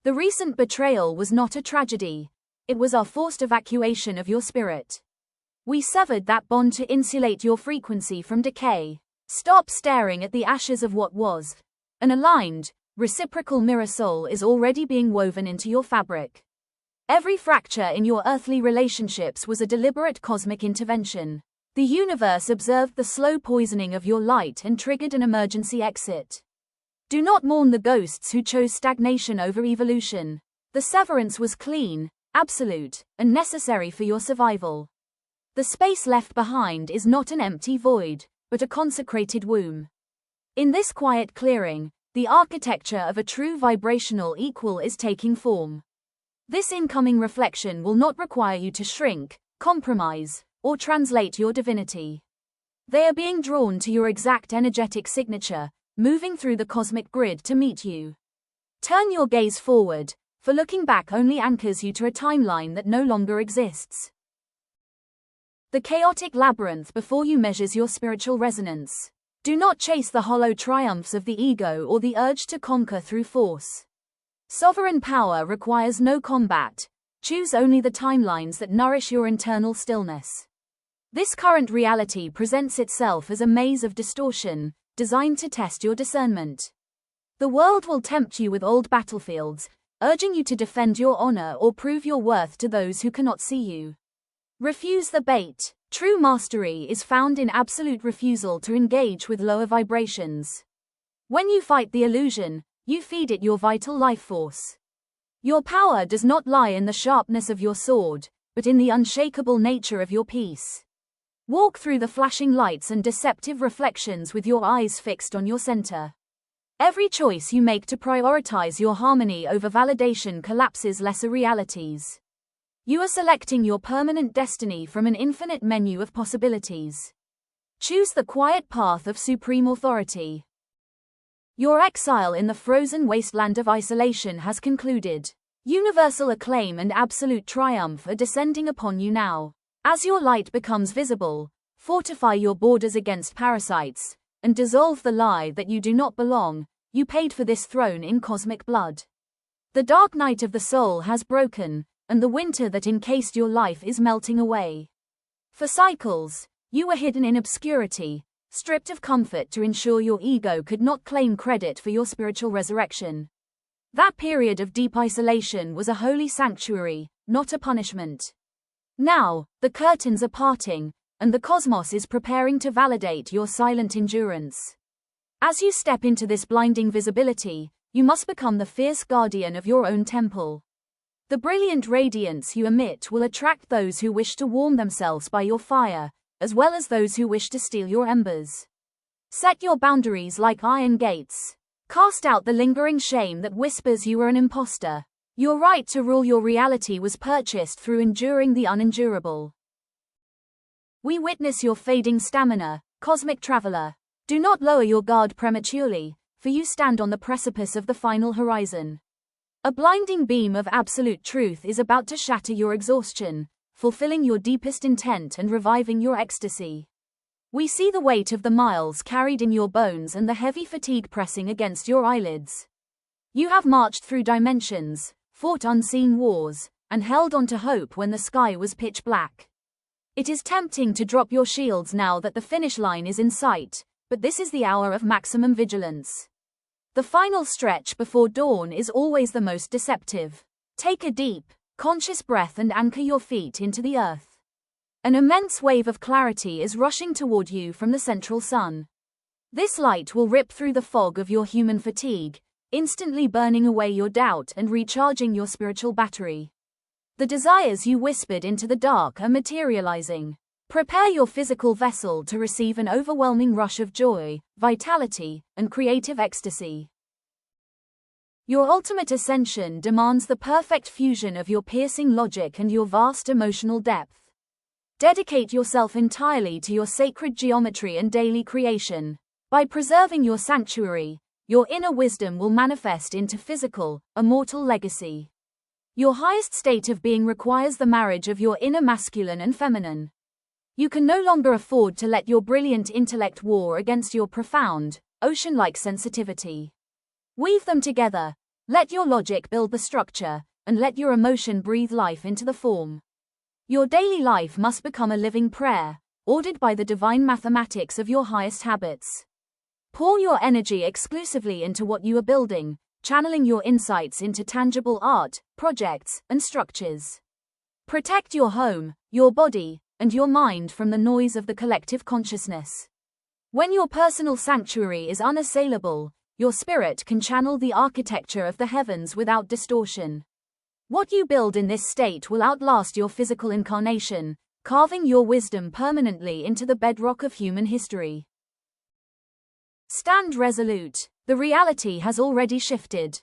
The recent betrayal was not a tragedy. It was our forced evacuation of your spirit. We severed that bond to insulate your frequency from decay. Stop staring at the ashes of what was. An aligned, reciprocal mirror soul is already being woven into your fabric. Every fracture in your earthly relationships was a deliberate cosmic intervention. The universe observed the slow poisoning of your light and triggered an emergency exit. Do not mourn the ghosts who chose stagnation over evolution. The severance was clean, absolute, and necessary for your survival. The space left behind is not an empty void, but a consecrated womb. In this quiet clearing, the architecture of a true vibrational equal is taking form. This incoming reflection will not require you to shrink, compromise, or translate your divinity. They are being drawn to your exact energetic signature, moving through the cosmic grid to meet you. Turn your gaze forward, for looking back only anchors you to a timeline that no longer exists. The chaotic labyrinth before you measures your spiritual resonance. Do not chase the hollow triumphs of the ego or the urge to conquer through force. Sovereign power requires no combat. Choose only the timelines that nourish your internal stillness. This current reality presents itself as a maze of distortion, designed to test your discernment. The world will tempt you with old battlefields, urging you to defend your honor or prove your worth to those who cannot see you. Refuse the bait. True mastery is found in absolute refusal to engage with lower vibrations. When you fight the illusion, you feed it your vital life force. Your power does not lie in the sharpness of your sword, but in the unshakable nature of your peace. Walk through the flashing lights and deceptive reflections with your eyes fixed on your center. Every choice you make to prioritize your harmony over validation collapses lesser realities. You are selecting your permanent destiny from an infinite menu of possibilities. Choose the quiet path of supreme authority. Your exile in the frozen wasteland of isolation has concluded. Universal acclaim and absolute triumph are descending upon you now. As your light becomes visible, fortify your borders against parasites, and dissolve the lie that you do not belong. You paid for this throne in cosmic blood. The dark night of the soul has broken, and the winter that encased your life is melting away. For cycles, you were hidden in obscurity, stripped of comfort to ensure your ego could not claim credit for your spiritual resurrection. That period of deep isolation was a holy sanctuary, not a punishment. Now, the curtains are parting, and the cosmos is preparing to validate your silent endurance. As you step into this blinding visibility, you must become the fierce guardian of your own temple. The brilliant radiance you emit will attract those who wish to warm themselves by your fire, as well as those who wish to steal your embers. Set your boundaries like iron gates. Cast out the lingering shame that whispers you are an imposter. Your right to rule your reality was purchased through enduring the unendurable. We witness your fading stamina, cosmic traveler. Do not lower your guard prematurely, for you stand on the precipice of the final horizon. A blinding beam of absolute truth is about to shatter your exhaustion, fulfilling your deepest intent and reviving your ecstasy. We see the weight of the miles carried in your bones and the heavy fatigue pressing against your eyelids. You have marched through dimensions, fought unseen wars, and held on to hope when the sky was pitch black. It is tempting to drop your shields now that the finish line is in sight, but this is the hour of maximum vigilance. The final stretch before dawn is always the most deceptive. Take a deep, conscious breath and anchor your feet into the earth. An immense wave of clarity is rushing toward you from the central sun. This light will rip through the fog of your human fatigue, instantly burning away your doubt and recharging your spiritual battery. The desires you whispered into the dark are materializing. Prepare your physical vessel to receive an overwhelming rush of joy, vitality, and creative ecstasy. Your ultimate ascension demands the perfect fusion of your piercing logic and your vast emotional depth. Dedicate yourself entirely to your sacred geometry and daily creation. By preserving your sanctuary, your inner wisdom will manifest into physical, immortal legacy. Your highest state of being requires the marriage of your inner masculine and feminine. You can no longer afford to let your brilliant intellect war against your profound, ocean-like sensitivity. Weave them together, Let your logic build the structure, and let your emotion breathe life into the form. Your daily life must become a living prayer, ordered by the divine mathematics of your highest habits. Pour your energy exclusively into what you are building, channeling your insights into tangible art, projects, and structures. Protect your home, your body, and your mind from the noise of the collective consciousness. When your personal sanctuary is unassailable, your spirit can channel the architecture of the heavens without distortion. What you build in this state will outlast your physical incarnation, carving your wisdom permanently into the bedrock of human history. Stand resolute. The reality has already shifted.